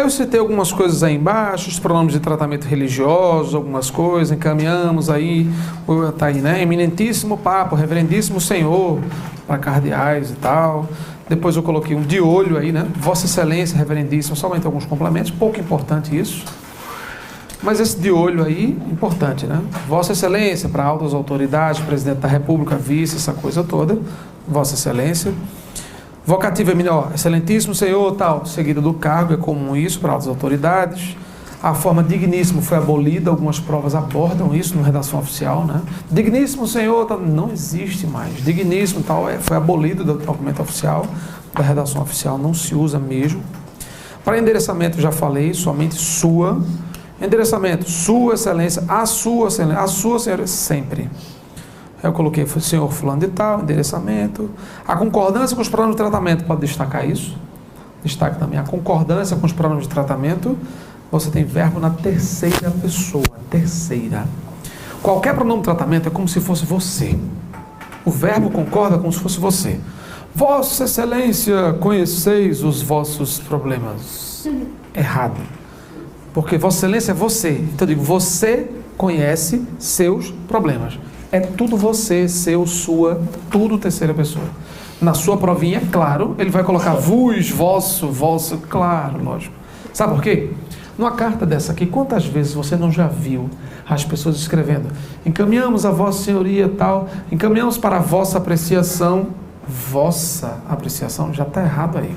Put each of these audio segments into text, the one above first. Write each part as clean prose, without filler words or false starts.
eu citei algumas coisas aí embaixo, os pronomes de tratamento religioso, algumas coisas, encaminhamos aí, tá aí, né? Eminentíssimo Papa, Reverendíssimo Senhor, para cardeais e tal. Depois eu coloquei um de olho aí, né? Vossa Excelência, Reverendíssimo, somente alguns complementos, pouco importante isso. Mas esse de olho aí, importante, né? Vossa Excelência, para altas autoridades, Presidente da República, Vice, essa coisa toda. Vossa Excelência. Vocativo é melhor, Excelentíssimo Senhor, tal, seguida do cargo, é comum isso para altas autoridades. A forma digníssimo foi abolida, algumas provas abordam isso na redação oficial, né? Digníssimo Senhor, tal, não existe mais. Digníssimo, tal, foi abolido do documento oficial, da redação oficial, não se usa mesmo. Para endereçamento, já falei, somente sua. Endereçamento, Sua Excelência, a Sua Senhora, sempre. Eu coloquei senhor fulano de tal, endereçamento. A concordância com os pronomes de tratamento, pode destacar isso? Destaque também a concordância com os pronomes de tratamento. Você tem verbo na terceira pessoa, terceira. Qualquer pronome de tratamento é como se fosse você. O verbo concorda como se fosse você. Vossa Excelência, conheceis os vossos problemas. Errado. Porque Vossa Excelência é você. Então eu digo, você conhece seus problemas. É tudo você, seu, sua, tudo terceira pessoa. Na sua provinha, claro, ele vai colocar vos, vosso, vosso, claro, lógico. Sabe por quê? Numa carta dessa aqui, quantas vezes você não já viu as pessoas escrevendo? Encaminhamos a Vossa Senhoria tal, encaminhamos para a vossa apreciação. Vossa apreciação, já está errado aí.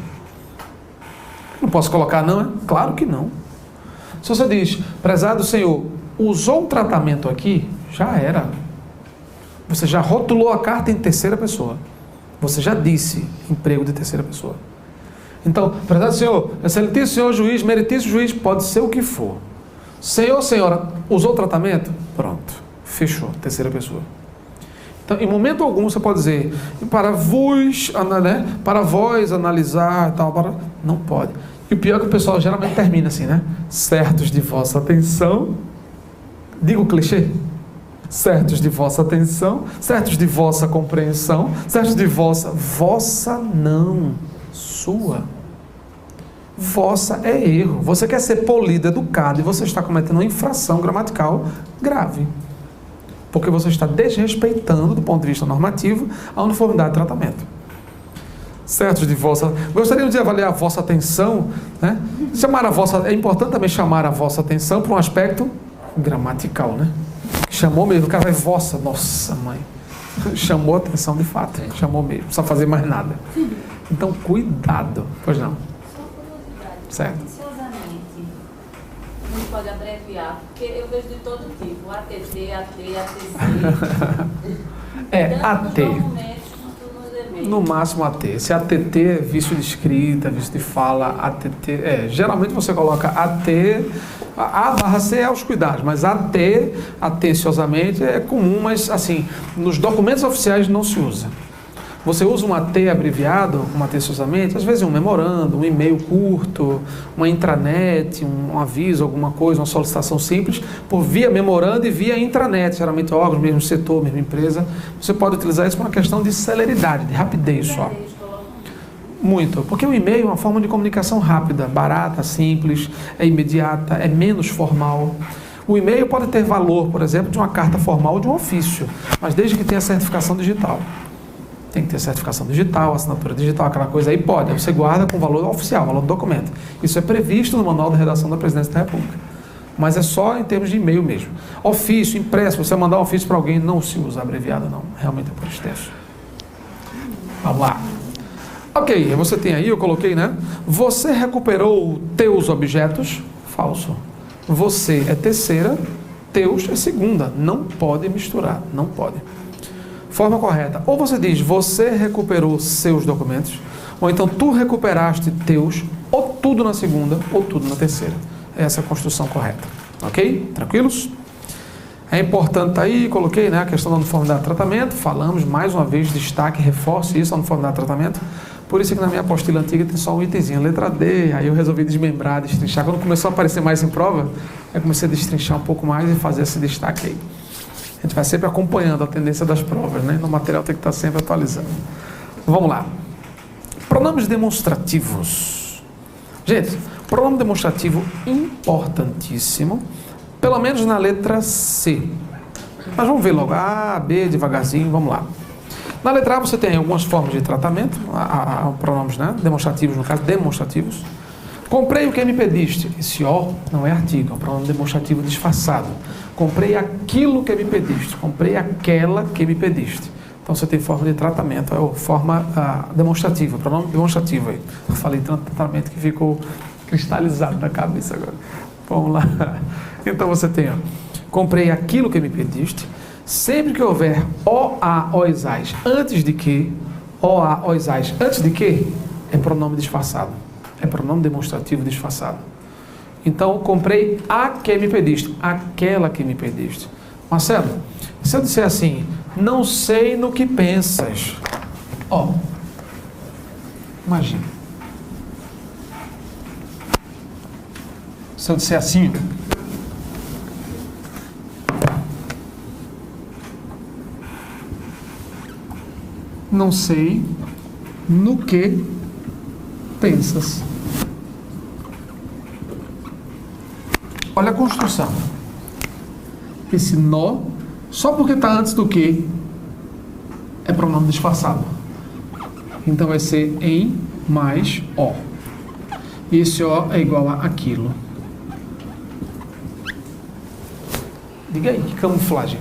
Não posso colocar não, é? Claro que não. Se você diz, prezado senhor, usou um tratamento aqui, já era. Você já rotulou a carta em terceira pessoa. Você já disse emprego de terceira pessoa. Então, prezado senhor, excelentíssimo senhor juiz, meritíssimo juiz, pode ser o que for. Senhor, senhora, usou o tratamento? Pronto, fechou, terceira pessoa. Então, em momento algum você pode dizer, para vos, né, para vós analisar, tal, para... não pode. E o pior é que o pessoal geralmente termina assim, né? Certos de vossa atenção, digo o clichê, certos de vossa atenção, certos de vossa compreensão, certos de vossa não, sua. Vossa é erro. Você quer ser polido, educado, e você está cometendo uma infração gramatical grave. Porque você está desrespeitando, do ponto de vista normativo, a uniformidade de tratamento. Certos de vossa... Gostaríamos de avaliar a vossa atenção, né? Chamar a vossa... É importante também chamar a vossa atenção para um aspecto gramatical, né? Chamou mesmo, o cara vai, vossa, nossa mãe. Chamou a atenção de fato, chamou mesmo, não precisa fazer mais nada. Então, cuidado. Pois não. Só curiosidade. Certo. Ansiosamente, não pode abreviar, porque eu vejo de todo tipo, ATT, ATC. É, AT. No No máximo AT. Se ATT é vício de escrita, vício de fala, ATT... geralmente você coloca AT... A barra C é aos cuidados, mas AT, atenciosamente, é comum, mas assim, nos documentos oficiais não se usa. Você usa um AT abreviado, um atenciosamente, às vezes um memorando, um e-mail curto, uma intranet, um aviso, alguma coisa, uma solicitação simples, por via memorando e via intranet, geralmente órgãos, mesmo setor, mesma empresa. Você pode utilizar isso para uma questão de celeridade, de rapidez só. Muito, porque o e-mail é uma forma de comunicação rápida, barata, simples, é imediata, é menos formal. O e-mail pode ter valor, por exemplo, de uma carta formal ou de um ofício, mas desde que tenha certificação digital. Tem que ter certificação digital, assinatura digital, aquela coisa aí pode. Aí você guarda com valor oficial, valor do documento. Isso é previsto no Manual de Redação da Presidência da República. Mas é só em termos de e-mail mesmo. Ofício, impresso, você mandar um ofício para alguém, não se usa abreviado não, realmente é por extenso. Vamos lá. Ok, você tem aí, eu coloquei, né? Você recuperou teus objetos? Falso. Você é terceira, teus é segunda. Não pode misturar, não pode. Forma correta. Ou você diz, você recuperou seus documentos, ou então tu recuperaste teus, ou tudo na segunda, ou tudo na terceira. Essa é a construção correta. Ok? Tranquilos? É importante, tá aí, coloquei, né, a questão da uniformidade de tratamento, falamos, mais uma vez, destaque, reforce isso, a uniformidade de tratamento. Por isso que na minha apostila antiga tem só um itemzinho, letra D, aí eu resolvi desmembrar, destrinchar. Quando começou a aparecer mais em prova, eu comecei a destrinchar um pouco mais e fazer esse destaque aí. A gente vai sempre acompanhando a tendência das provas, né? No material tem que estar sempre atualizando. Vamos lá. Pronomes demonstrativos. Gente, Pronome demonstrativo importantíssimo, pelo menos na letra C. Mas vamos ver logo, A, B, devagarzinho, vamos lá. Na letra A você tem algumas formas de tratamento, pronomes, né? Demonstrativos, no caso, demonstrativos. Comprei o que me pediste. Esse O não é artigo, é um pronome demonstrativo disfarçado. Comprei aquilo que me pediste. Comprei aquela que me pediste. Então você tem forma de tratamento, é forma demonstrativa, pronome demonstrativo aí. Eu falei tanto tratamento que ficou cristalizado na cabeça agora. Vamos lá. Então você tem, comprei aquilo que me pediste. Sempre que houver OA, OISAIS antes de que, OA, OISAIS antes de que, é pronome disfarçado. É pronome demonstrativo disfarçado. Então, comprei a que me pediste, aquela que me pediste. Marcelo, se eu disser assim, não sei no que pensas. Imagina. Se eu disser assim, não sei no que pensas. Olha a construção. Esse nó, só porque está antes do que, é pronome disfarçado. Então vai ser em mais O. E esse O é igual a aquilo. Diga aí, que camuflagem.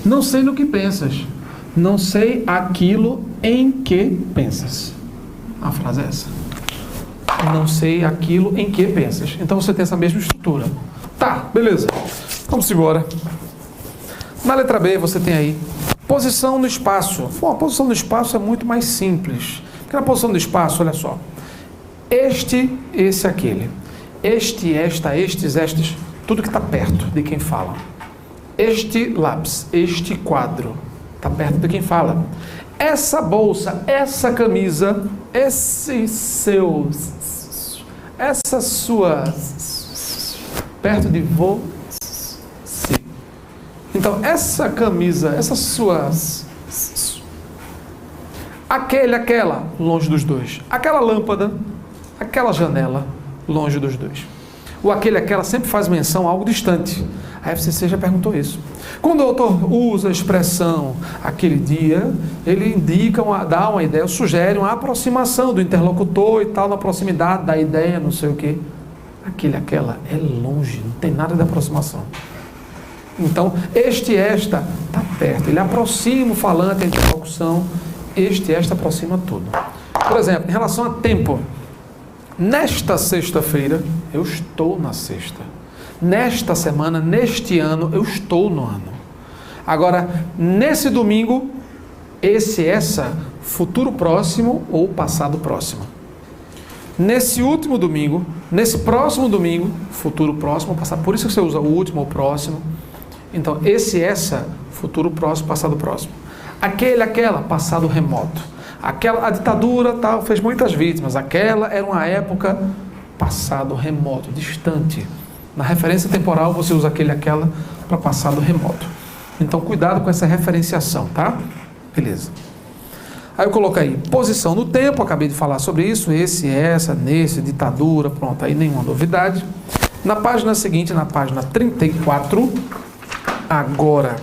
Não sei no que pensas. Não sei aquilo em que pensas. A frase é essa. Não sei aquilo em que pensas. Então você tem essa mesma estrutura. Tá, beleza. Vamos embora. Na letra B você tem aí posição no espaço. Bom, a posição no espaço é muito mais simples. Porque na posição do espaço, olha só. Este, esse, aquele. Este, esta, estes, estes. Tudo que está perto de quem fala. Este lápis, este quadro. Está perto de quem fala. Essa bolsa, essa camisa, esse seu, essa sua, perto de você. Então, essa camisa, essas suas, aquele, aquela, longe dos dois. Aquela lâmpada, aquela janela, longe dos dois. O aquele, aquela sempre faz menção a algo distante. A FCC já perguntou isso. Quando o autor usa a expressão aquele dia, ele indica, dá uma ideia, sugere uma aproximação do interlocutor e tal, na proximidade da ideia, não sei o quê. Aquele, aquela é longe, não tem nada de aproximação. Então, este, esta, está perto. Ele aproxima o falante, a interlocução. Este, esta, aproxima tudo. Por exemplo, em relação a tempo. Nesta sexta-feira, eu estou na sexta. Nesta semana, neste ano, eu estou no ano. Agora, nesse domingo, esse, essa, futuro próximo ou passado próximo. Nesse último domingo, nesse próximo domingo, futuro próximo ou passado. Por isso que você usa o último ou próximo. Então, esse, essa, futuro próximo, passado próximo. Aquele, aquela, passado remoto. A ditadura tal, fez muitas vítimas. Aquela era uma época passado remoto, distante. Na referência temporal você usa aquele, aquela para passado remoto. Então cuidado com essa referenciação, tá? Beleza. Aí eu coloco aí posição no tempo, acabei de falar sobre isso. Esse, essa, nesse, ditadura, pronto, aí nenhuma novidade. Na página seguinte, na página 34, agora,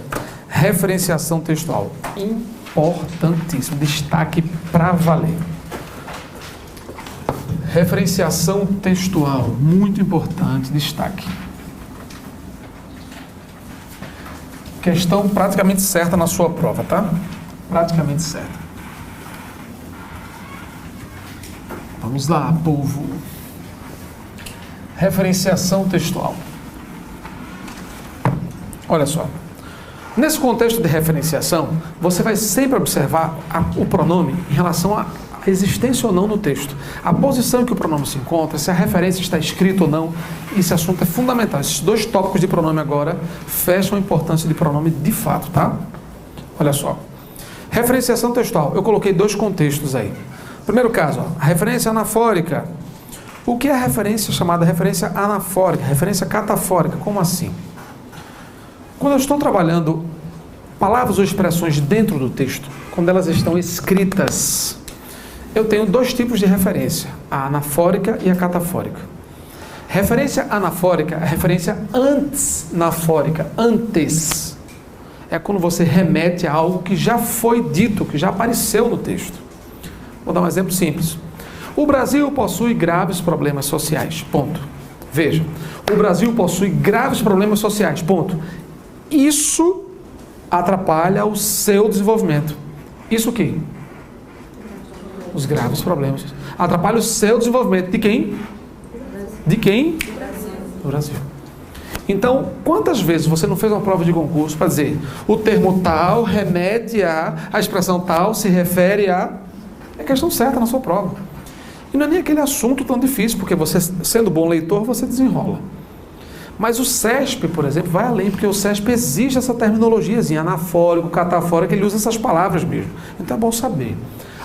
referenciação textual. Importantíssimo, destaque para valer. Referenciação textual, muito importante, destaque. Questão praticamente certa na sua prova, tá? Praticamente certa. Vamos lá, povo. Referenciação textual. Olha só. Nesse contexto de referenciação, você vai sempre observar o pronome em relação à existência ou não no texto. A posição em que o pronome se encontra, se a referência está escrita ou não, esse assunto é fundamental. Esses dois tópicos de pronome agora fecham a importância de pronome de fato, tá? Olha só. Referenciação textual. Eu coloquei dois contextos aí. Primeiro caso, a referência anafórica. O que é a referência chamada referência anafórica? Referência catafórica. Como assim? Quando eu estou trabalhando palavras ou expressões dentro do texto, quando elas estão escritas, eu tenho dois tipos de referência, a anafórica e a catafórica. Referência anafórica é referência antes nafórica, antes. É quando você remete a algo que já foi dito, que já apareceu no texto. Vou dar um exemplo simples. O Brasil possui graves problemas sociais, ponto. Veja, o Brasil possui graves problemas sociais, ponto. Isso atrapalha o seu desenvolvimento. Isso o quê? Os graves problemas. Atrapalha o seu desenvolvimento. De quem? De quem? Do Brasil. Então, quantas vezes você não fez uma prova de concurso para dizer o termo tal remete a expressão tal se refere a... É questão certa na sua prova. E não é nem aquele assunto tão difícil, porque você, sendo bom leitor, você desenrola. Mas o CESP, por exemplo, vai além, porque o CESP exige essa terminologiazinha, anafórico, catafórico, ele usa essas palavras mesmo. Então é bom saber.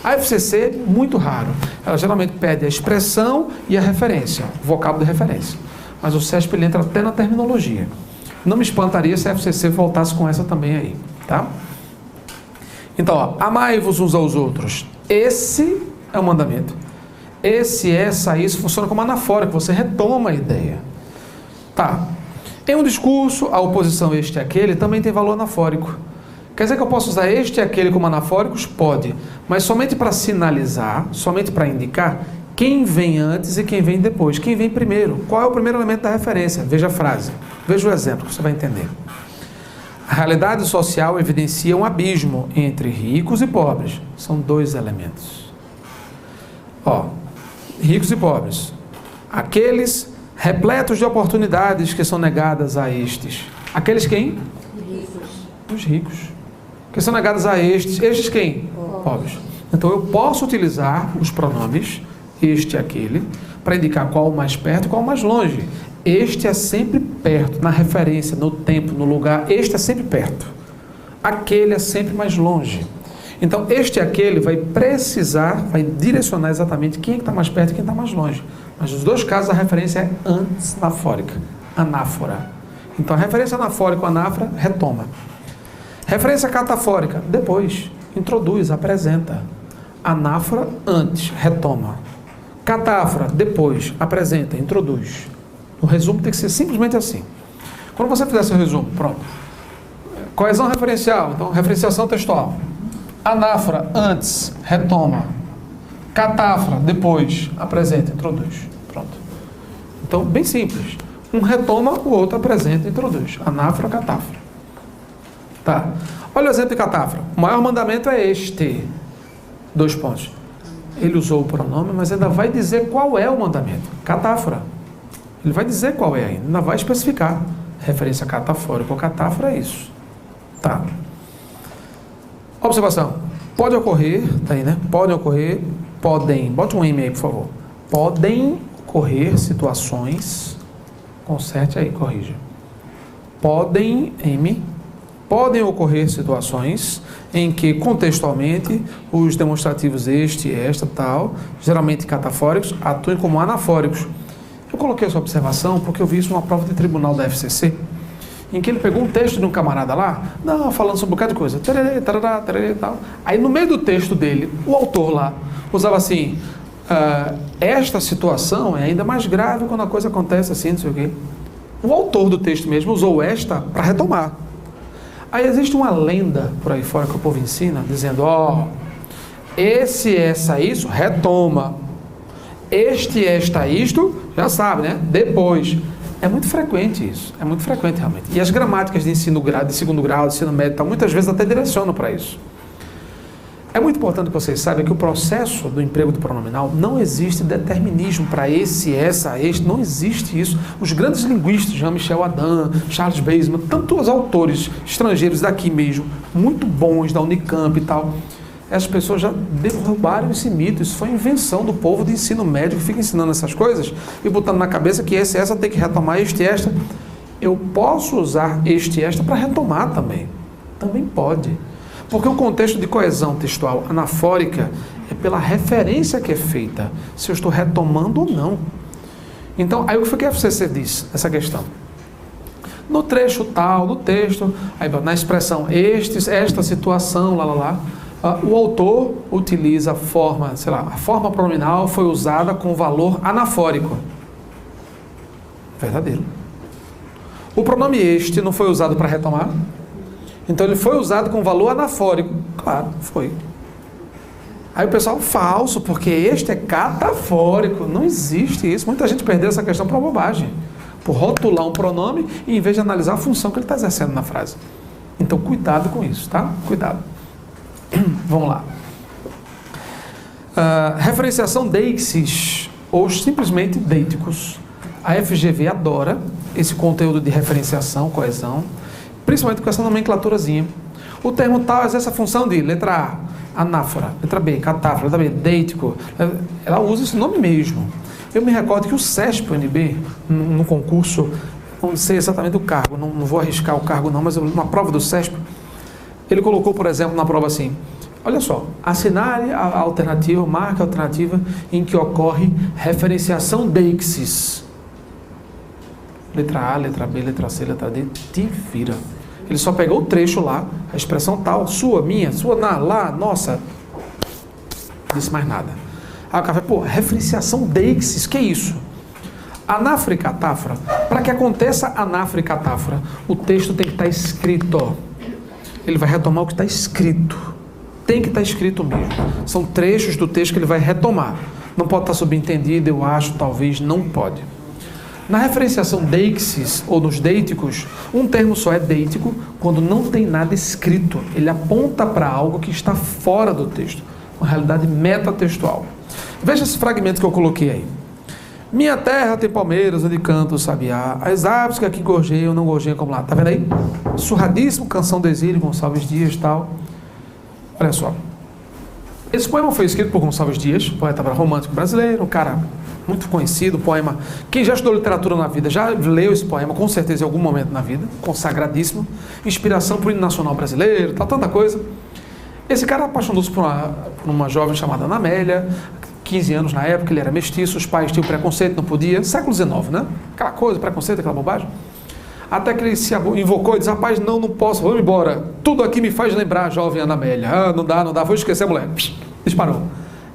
A FCC, muito raro. Ela geralmente pede a expressão e a referência, o vocábulo de referência. Mas o CESP ele entra até na terminologia. Não me espantaria se a FCC voltasse com essa também aí, tá? Então, ó, amai-vos uns aos outros. Esse é o mandamento. Esse, essa, isso funciona como anafórico, você retoma a ideia. Tá. Em um discurso, a oposição este e aquele também tem valor anafórico. Quer dizer que eu posso usar este e aquele como anafóricos? Pode. Mas somente para sinalizar, somente para indicar quem vem antes e quem vem depois. Quem vem primeiro. Qual é o primeiro elemento da referência? Veja a frase. Veja o exemplo, que você vai entender. A realidade social evidencia um abismo entre ricos e pobres. São dois elementos. Ó, ricos e pobres. Aqueles repletos de oportunidades que são negadas a estes. Aqueles quem? Ricos. Os ricos. Que são negadas a estes. Estes quem? Pobres. Então eu posso utilizar os pronomes este e aquele para indicar qual o mais perto e qual o mais longe. Este é sempre perto, na referência, no tempo, no lugar. Este é sempre perto. Aquele é sempre mais longe. Então, este e aquele vai precisar, vai direcionar exatamente quem está mais perto e quem está mais longe. Mas nos dois casos a referência é anafórica, anáfora. Então, a referência anafórica ou anáfora retoma. Referência catafórica, depois, introduz, apresenta. Anáfora, antes, retoma. Catáfora, depois, apresenta, introduz. O resumo tem que ser simplesmente assim. Quando você fizer seu resumo, pronto. Coesão referencial, então, referenciação textual. Anáfora, antes, retoma. Catáfora, depois, apresenta, introduz. Pronto. Então, bem simples. Um retoma, o outro apresenta e introduz. Anáfora, catáfora. Tá. Olha o exemplo de catáfora. O maior mandamento é este. 2 pontos. Ele usou o pronome, mas ainda vai dizer qual é o mandamento. Catáfora. Ele vai dizer qual é ainda vai especificar. Referência catafórica ou catáfora é isso. Tá. Observação. Pode ocorrer, tá aí, né? Podem ocorrer, podem, bota um M aí, por favor. Podem ocorrer situações, conserte aí, corrija. Podem ocorrer situações em que, contextualmente, os demonstrativos este, esta, tal, geralmente catafóricos, atuem como anafóricos. Eu coloquei essa observação porque eu vi isso numa prova de tribunal da FCC, em que ele pegou um texto de um camarada lá, falando sobre um bocado de coisa, tererê, tarará, tererê, tal. Aí no meio do texto dele, o autor lá usava assim, esta situação é ainda mais grave quando a coisa acontece assim, não sei o quê. O autor do texto mesmo usou esta para retomar. Aí existe uma lenda por aí fora que o povo ensina, dizendo, esse, essa, isso, retoma. Este, esta, isto, já sabe, né? Depois. É muito frequente isso, é muito frequente realmente. E as gramáticas de ensino grau, de segundo grau, de ensino médio, muitas vezes até direcionam para isso. É muito importante que vocês saibam que o processo do emprego do pronominal não existe determinismo para esse, essa, este, não existe isso. Os grandes linguistas, Jean-Michel Adam, Charles Baseman, tantos autores estrangeiros daqui mesmo, muito bons da Unicamp e tal, essas pessoas já derrubaram esse mito. Isso foi invenção do povo de ensino médio que fica ensinando essas coisas e botando na cabeça que esse, essa tem que retomar este, esta. Eu posso usar este, esta para retomar também. Também pode. Porque o contexto de coesão textual anafórica é pela referência que é feita, se eu estou retomando ou não. Então, aí o que foi que a FCC disse nessa questão? No trecho tal, no texto, aí, na expressão esta situação, O autor utiliza a forma, sei lá, a forma pronominal foi usada com valor anafórico. Verdadeiro. O pronome este não foi usado para retomar? Então ele foi usado com valor anafórico. Claro, foi. Aí o pessoal, falso, porque este é catafórico. Não existe isso. Muita gente perdeu essa questão por uma bobagem. Por rotular um pronome e em vez de analisar a função que ele está exercendo na frase. Então cuidado com isso, tá? Cuidado. Vamos lá. Referenciação deixis, ou simplesmente deiticos. A FGV adora esse conteúdo de referenciação, coesão, principalmente com essa nomenclaturazinha. O termo tal exerce a função de letra A, anáfora, letra B, catáfora, letra B, deitico. Ela usa esse nome mesmo. Eu me recordo que o CESP-UNB, no concurso, não sei exatamente o cargo, não vou arriscar o cargo não, mas uma prova do CESP, ele colocou, por exemplo, na prova assim, olha só, assinale a alternativa, marque a alternativa em que ocorre referenciação deixis. Letra A, letra B, letra C, letra D, te vira. Ele só pegou o trecho lá, a expressão tal, sua, minha, sua, na, lá, nossa. Não disse mais nada. Aí o cara fala, referenciação deixis, que é isso? Anáfora e catáfora. Para que aconteça anáfora e catáfora, o texto tem que estar escrito, ó. Ele vai retomar o que está escrito. Tem que estar escrito mesmo. São trechos do texto que ele vai retomar. Não pode estar subentendido, eu acho, talvez, não pode. Na referenciação deixis, ou nos deiticos, um termo só é deitico quando não tem nada escrito. Ele aponta para algo que está fora do texto. Uma realidade metatextual. Veja esse fragmento que eu coloquei aí. Minha terra tem palmeiras onde canta o sabiá, as aves que aqui gorjeiam, não gorjeiam como lá. Tá vendo aí? Surradíssimo, Canção do Exílio, Gonçalves Dias e tal. Olha só. Esse poema foi escrito por Gonçalves Dias, poeta romântico brasileiro, um cara muito conhecido, poema. Quem já estudou literatura na vida já leu esse poema, com certeza, em algum momento na vida, consagradíssimo. Inspiração para o hino nacional brasileiro, tal, tanta coisa. Esse cara apaixonou-se por uma jovem chamada Ana Amélia, 15 anos na época, ele era mestiço, os pais tinham preconceito, não podia, século XIX, né? Aquela coisa, preconceito, aquela bobagem. Até que ele se invocou e disse, rapaz, não posso, vamos embora. Tudo aqui me faz lembrar a jovem Ana Amélia. Ah, não dá, vou esquecer a mulher. Disparou.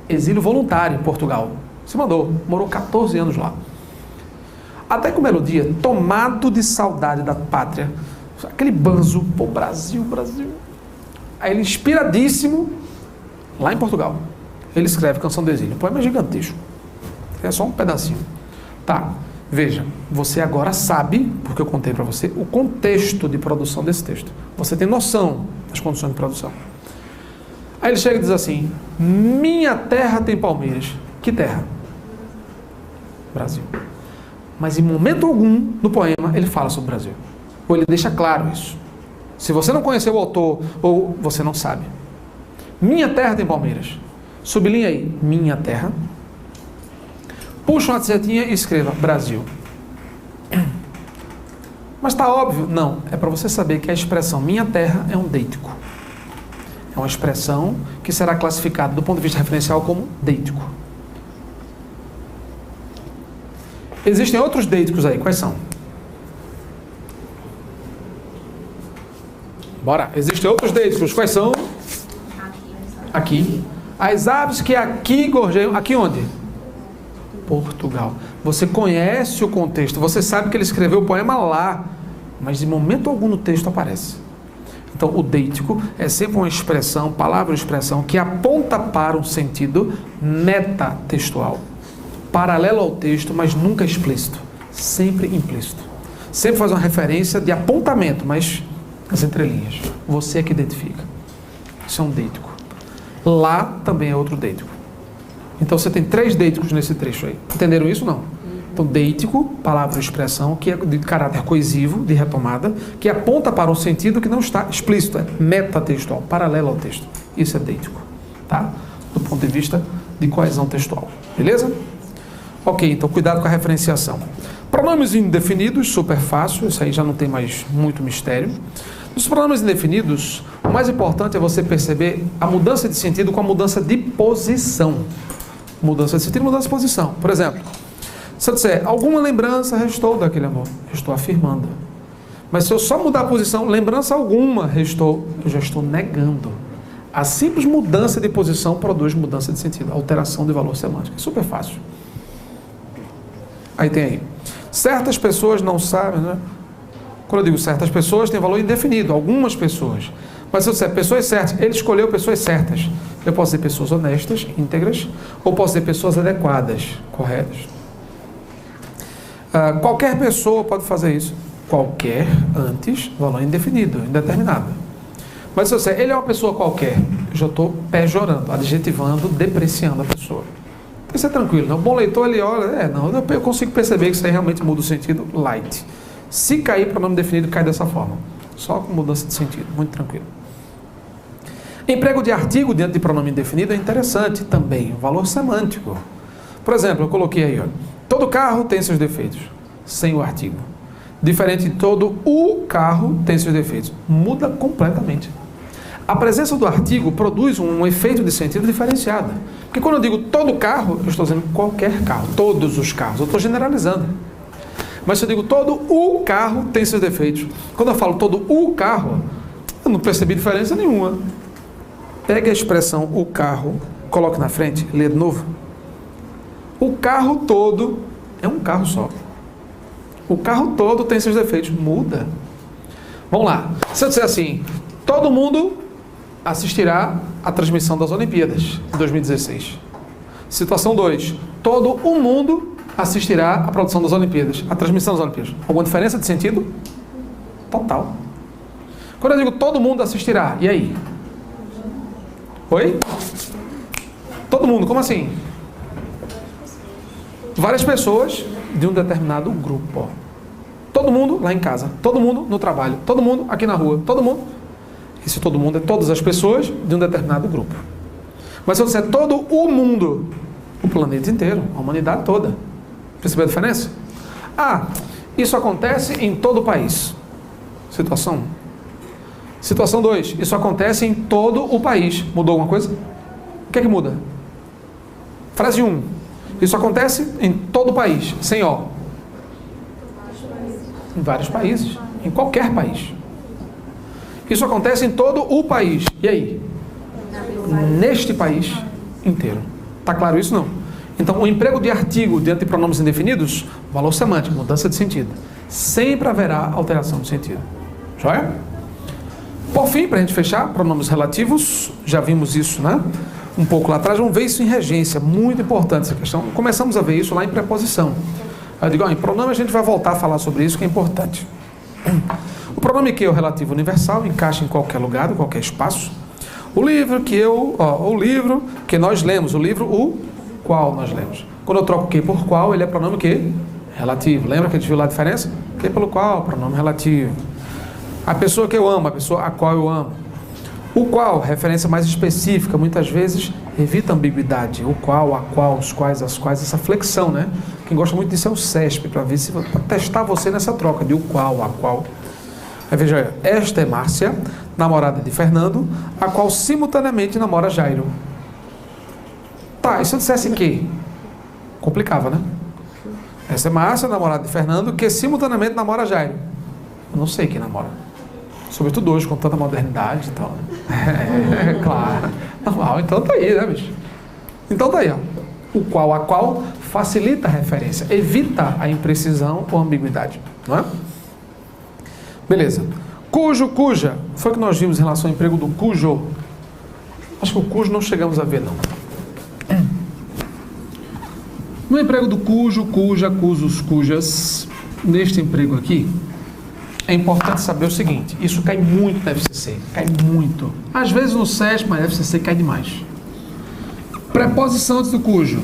Exílio voluntário em Portugal. Se mandou, morou 14 anos lá. Até que o Melodia, tomado de saudade da pátria, aquele banzo, pô, Brasil. Aí ele, inspiradíssimo, lá em Portugal, ele escreve Canção do Exílio. O poema é gigantesco. É só um pedacinho. Tá, veja, você agora sabe, porque eu contei para você, o contexto de produção desse texto. Você tem noção das condições de produção. Aí ele chega e diz assim, minha terra tem palmeiras. Que terra? Brasil. Mas em momento algum no poema ele fala sobre o Brasil. Ou ele deixa claro isso. Se você não conheceu o autor, ou você não sabe. Minha terra tem palmeiras. Sublinha aí, minha terra. Puxa uma setinha e escreva Brasil. Mas está óbvio? Não. É para você saber que a expressão minha terra é um deitico. É uma expressão que será classificada do ponto de vista referencial como deitico. Existem outros deiticos aí. Quais são? Bora. Existem outros deiticos. Quais são? Aqui. As aves que aqui gorjeiam. Aqui onde? Portugal. Você conhece o contexto. Você sabe que ele escreveu o poema lá. Mas de momento algum no texto aparece. Então o deitico é sempre uma expressão, palavra ou expressão, que aponta para um sentido metatextual. Paralelo ao texto, mas nunca explícito. Sempre implícito. Sempre faz uma referência de apontamento, mas as entrelinhas. Você é que identifica. Isso é um deitico. Lá também é outro deitico. Então você tem 3 deiticos nesse trecho aí. Entenderam isso? Não? Então deitico, palavra ou expressão, que é de caráter coesivo, de retomada, que aponta para um sentido que não está explícito, é metatextual, paralelo ao texto. Isso é deitico. Tá? Do ponto de vista de coesão textual. Beleza? Ok, então cuidado com a referenciação. Pronomes indefinidos, super fácil, isso aí já não tem mais muito mistério. Nos pronomes indefinidos, o mais importante é você perceber a mudança de sentido com a mudança de posição. Mudança de sentido e mudança de posição. Por exemplo, se eu disser, alguma lembrança restou daquele amor, eu estou afirmando. Mas se eu só mudar a posição, lembrança alguma restou, eu já estou negando. A simples mudança de posição produz mudança de sentido, alteração de valor semântico. É super fácil. Aí tem aí. Certas pessoas não sabem, né? Quando eu digo certas pessoas, tem valor indefinido, algumas pessoas. Mas se eu disser pessoas certas, ele escolheu pessoas certas. Eu posso dizer pessoas honestas, íntegras, ou posso dizer pessoas adequadas, corretas. Qualquer pessoa pode fazer isso. Qualquer, antes, valor indefinido, indeterminado. Mas se eu disser, ele é uma pessoa qualquer, eu já estou pejorando, adjetivando, depreciando a pessoa. Isso é tranquilo, né? O bom leitor, ele olha, eu consigo perceber que isso aí realmente muda o sentido, light. Se cair para nome definido, cai dessa forma. Só com mudança de sentido, muito tranquilo. Emprego de artigo diante de pronome indefinido é interessante também, valor semântico. Por exemplo, eu coloquei aí, ó, todo carro tem seus defeitos, sem o artigo. Diferente de todo o carro tem seus defeitos. Muda completamente. A presença do artigo produz um efeito de sentido diferenciado. Porque quando eu digo todo carro, eu estou dizendo qualquer carro, todos os carros, eu estou generalizando. Mas se eu digo todo o carro tem seus defeitos. Quando eu falo todo o carro, eu não percebi diferença nenhuma. Pegue a expressão o carro, coloque na frente, lê de novo. O carro todo é um carro só. O carro todo tem seus defeitos. Muda. Vamos lá. Se eu disser assim, todo mundo assistirá à transmissão das Olimpíadas de 2016. Situação 2. Todo o mundo assistirá à produção das Olimpíadas, à transmissão das Olimpíadas. Alguma diferença de sentido? Total. Quando eu digo todo mundo assistirá, e aí? Oi? Todo mundo, como assim? Várias pessoas de um determinado grupo. Ó. Todo mundo lá em casa, todo mundo no trabalho, todo mundo aqui na rua, todo mundo. Esse todo mundo é todas as pessoas de um determinado grupo. Mas se eu disser todo o mundo, o planeta inteiro, a humanidade toda. Percebeu a diferença? Isso acontece em todo o país. Situação 1. Situação 2. Isso acontece em todo o país. Mudou alguma coisa? O que é que muda? Frase 1. Isso acontece em todo o país, sem O. Em vários países. Em qualquer país. Isso acontece em todo o país. E aí? Neste país inteiro. Está claro isso? Não? Então, o emprego de artigo diante de pronomes indefinidos, valor semântico, mudança de sentido. Sempre haverá alteração de sentido. Joia? Por fim, para a gente fechar, pronomes relativos, já vimos isso, né? Um pouco lá atrás, vamos ver isso em regência, muito importante essa questão. Começamos a ver isso lá em preposição. Aí eu digo, em pronome a gente vai voltar a falar sobre isso, que é importante. O pronome que é o relativo universal, encaixa em qualquer lugar, em qualquer espaço. O livro que nós lemos, o livro, o qual nós lemos. Quando eu troco que por qual, ele é pronome que? Relativo. Lembra que a gente viu lá a diferença? Que pelo qual, pronome relativo. A pessoa que eu amo, a pessoa a qual eu amo. O qual, referência mais específica, muitas vezes evita ambiguidade. O qual, a qual, os quais, as quais, essa flexão, né? Quem gosta muito disso é o CESP, para ver se para testar você nessa troca de o qual, a qual. Aí veja, esta é Márcia, namorada de Fernando, a qual simultaneamente namora Jairo. Tá, e se eu dissesse que? Complicava, né? Essa é Márcia, namorada de Fernando, que simultaneamente namora Jairo. Eu não sei quem namora. Sobretudo hoje, com tanta modernidade e tal. Claro. Normal. Então tá aí, né, bicho? Então tá aí, ó. O qual, a qual, facilita a referência. Evita a imprecisão ou ambiguidade. Não é? Beleza. Cujo, cuja. Foi o que nós vimos em relação ao emprego do cujo. Acho que o cujo não chegamos a ver, não. No emprego do cujo, cuja, cujos, cujas, neste emprego aqui, é importante saber o seguinte, isso cai muito na FCC, cai muito. Às vezes no SESP, mas na FCC cai demais. Preposição antes do cujo.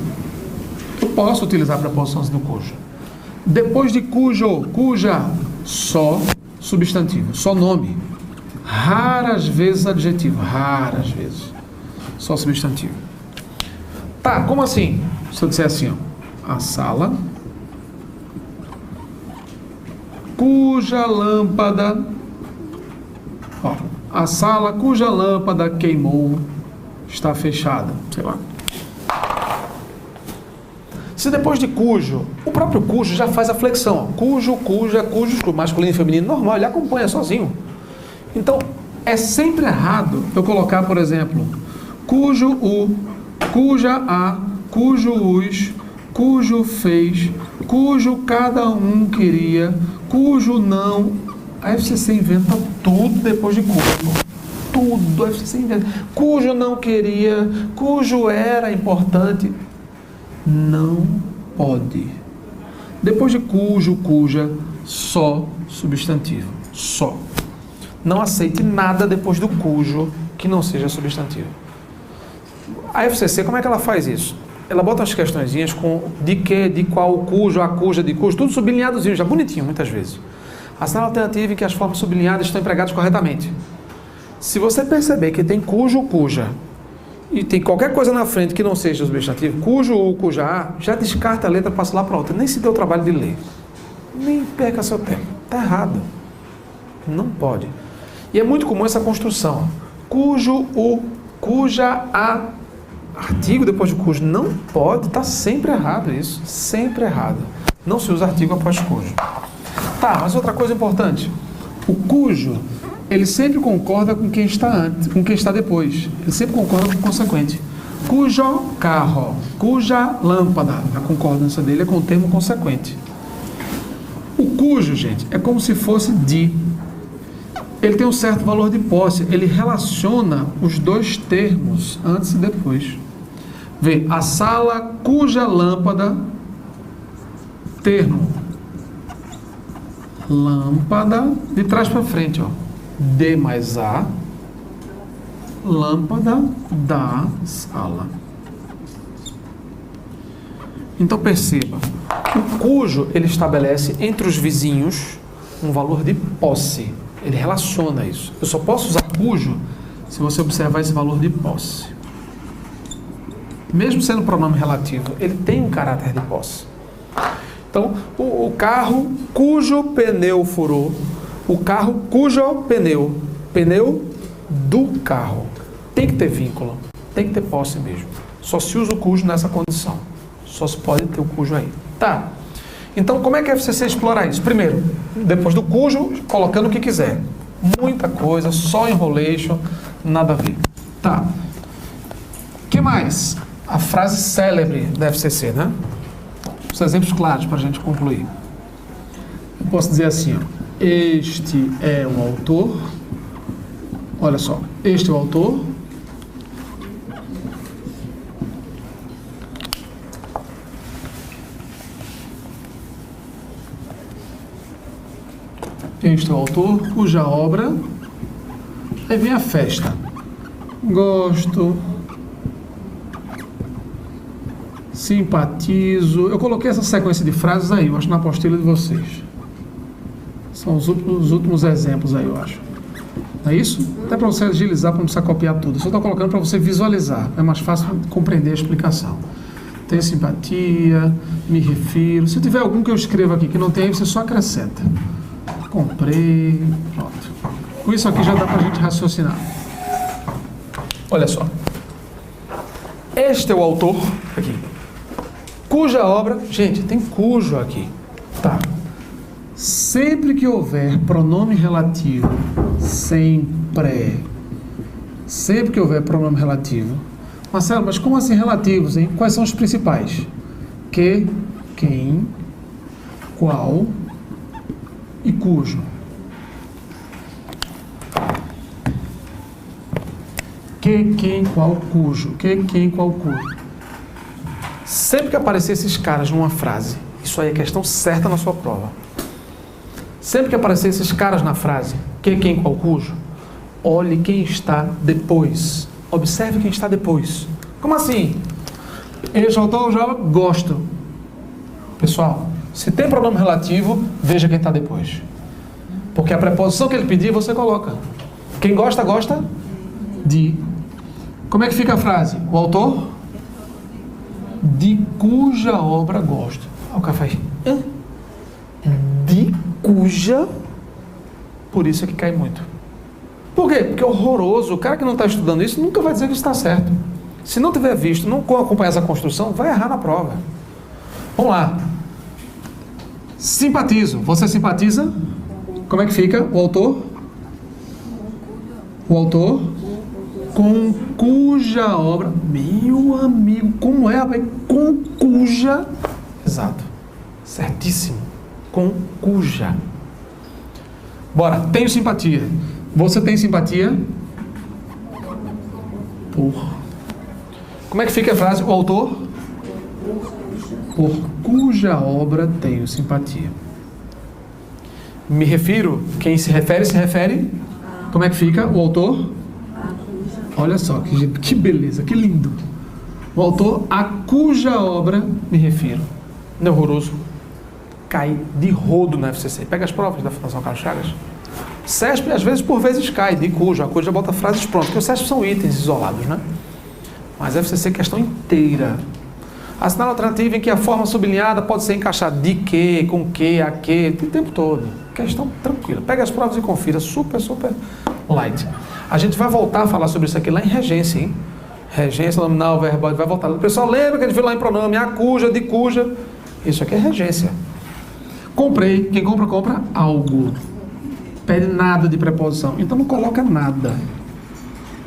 Eu posso utilizar a preposição antes do cujo. Depois de cujo, cuja, só substantivo, só nome. Raras vezes adjetivo, raras vezes. Só substantivo. Tá, como assim? Se eu disser assim, ó. A sala cuja lâmpada, ó, a sala cuja lâmpada queimou está fechada, sei lá. Se depois de cujo, o próprio cujo já faz a flexão, ó, cujo, cuja, cujos, masculino e feminino, normal, ele acompanha sozinho. Então, É sempre errado eu colocar, por exemplo, cujo o, cuja a, cujo os, cujo fez, cujo cada um queria, cujo não. A FCC inventa tudo depois de cujo. Tudo, a FCC inventa. Cujo não queria, cujo era importante. Não pode. Depois de cujo, cuja, só substantivo. Só. Não aceite nada depois do cujo que não seja substantivo. A FCC, como é que ela faz isso? Ela bota umas questõezinhas com de que, de qual, cujo, a cuja, de cujo, tudo sublinhadozinho, já bonitinho muitas vezes. Assinale alternativa em que as formas sublinhadas estão empregadas corretamente. Se você perceber que tem cujo, cuja, e tem qualquer coisa na frente que não seja substantivo, cujo ou cuja a, já descarta a letra, passa lá para outra. Nem se deu o trabalho de ler. Nem perca seu tempo. Está errado. Não pode. E é muito comum essa construção. Cujo, o, cuja, a, artigo depois de cujo. Não pode, está sempre errado isso. Sempre errado. Não se usa artigo após cujo. Tá, mas outra coisa importante. O cujo, ele sempre concorda com quem está antes, com quem está depois. Ele sempre concorda com o consequente. Cujo carro, cuja lâmpada. A concordância dele é com o termo consequente. O cujo, gente, é como se fosse de. Ele tem um certo valor de posse. Ele relaciona os dois termos, antes e depois. Vê, a sala cuja lâmpada, termo, lâmpada, de trás para frente, ó. D mais A, lâmpada da sala. Então perceba, o cujo ele estabelece entre os vizinhos um valor de posse. Ele relaciona isso. Eu só posso usar cujo se você observar esse valor de posse. Mesmo sendo pronome relativo, ele tem um caráter de posse. Então, o carro cujo pneu furou, o carro cujo pneu, pneu do carro. Tem que ter vínculo, tem que ter posse mesmo. Só se usa o cujo nessa condição. Só se pode ter o cujo aí. Tá. Então, como é que a FCC explora isso? Primeiro, depois do cujo, colocando o que quiser. Muita coisa, só enrolation, nada a ver. Tá. O que mais? A frase célebre da FCC, né? Os exemplos claros para a gente concluir. Eu posso dizer assim, ó, este é o autor. Olha só, este é o autor. Este é o autor, cuja obra. Aí vem a festa. Gosto. Simpatizo. Eu coloquei essa sequência de frases aí, eu acho, na apostila de vocês. São os últimos exemplos aí, eu acho. Não é isso? Até para você agilizar, para não precisar copiar tudo. Eu só estou colocando para você visualizar. É mais fácil compreender a explicação. Tenho simpatia, me refiro. Se tiver algum que eu escreva aqui que não tem, você só acrescenta. Comprei, pronto. Com isso aqui já dá para a gente raciocinar. Olha só. Este é o autor, aqui. Cuja obra, gente, tem cujo aqui. Tá. Sempre que houver pronome relativo, sempre que houver pronome relativo. Marcelo, mas como assim relativos, hein? Quais são os principais? Que, quem, qual e cujo. Que, quem, qual, cujo. Que, quem, qual, cujo. Sempre que aparecer esses caras numa frase, isso aí é questão certa na sua prova. Sempre que aparecer esses caras na frase, que, quem, qual, cujo, olhe quem está depois. Observe quem está depois. Como assim? Este autor já gosto. Pessoal, se tem pronome relativo, veja quem está depois. Porque a preposição que ele pedir, você coloca. Quem gosta, gosta de. Como é que fica a frase? O autor de cuja obra gosto. O cara faz de cuja. Por isso é que cai muito. Por quê? Porque é horroroso. O cara que não está estudando isso nunca vai dizer que está certo. Se não tiver visto, não acompanhar essa construção, vai errar na prova. Vamos lá. Simpatizo. Você simpatiza? Como é que fica? O autor? O autor com cuja obra, meu amigo, como é, rapaz? Com cuja, exato, certíssimo, com cuja. Bora, tenho simpatia. Você tem simpatia? Por. Como é que fica a frase? O autor? Por cuja obra tenho simpatia. Me refiro, quem se refere? Como é que fica? O autor? Olha só, que beleza, que lindo. O autor a cuja obra me refiro. Não é horroroso? Cai de rodo na FCC. Pega as provas da Fundação Carlos Chagas. CESP, às vezes, por vezes cai de cuja. A cuja bota frases prontas, porque o CESP são itens isolados, né? Mas a FCC é questão inteira. Assinala alternativa em que a forma sublinhada pode ser encaixada de que, com que, a que, o tempo todo. Questão tranquila. Pega as provas e confira. Super, super light. A gente vai voltar a falar sobre isso aqui lá em regência, hein? Regência, nominal, verbal, vai voltar. O pessoal lembra que a gente viu lá em pronome, a cuja, de cuja. Isso aqui é regência. Comprei. Quem compra, compra algo. Pede nada de preposição. Então não coloca nada.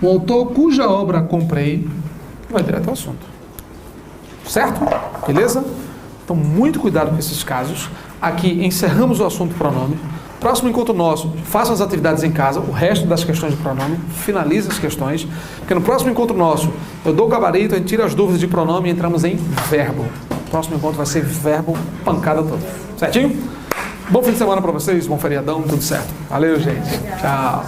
O autor cuja obra comprei vai direto ao assunto. Certo? Beleza? Então, muito cuidado com esses casos. Aqui encerramos o assunto pronome. Próximo encontro nosso, façam as atividades em casa, o resto das questões de pronome, finalize as questões, porque no próximo encontro nosso, eu dou o gabarito, a gente tira as dúvidas de pronome e entramos em verbo. O próximo encontro vai ser verbo, pancada toda. Certinho? Bom fim de semana para vocês, bom feriadão, tudo certo. Valeu, gente. Tchau.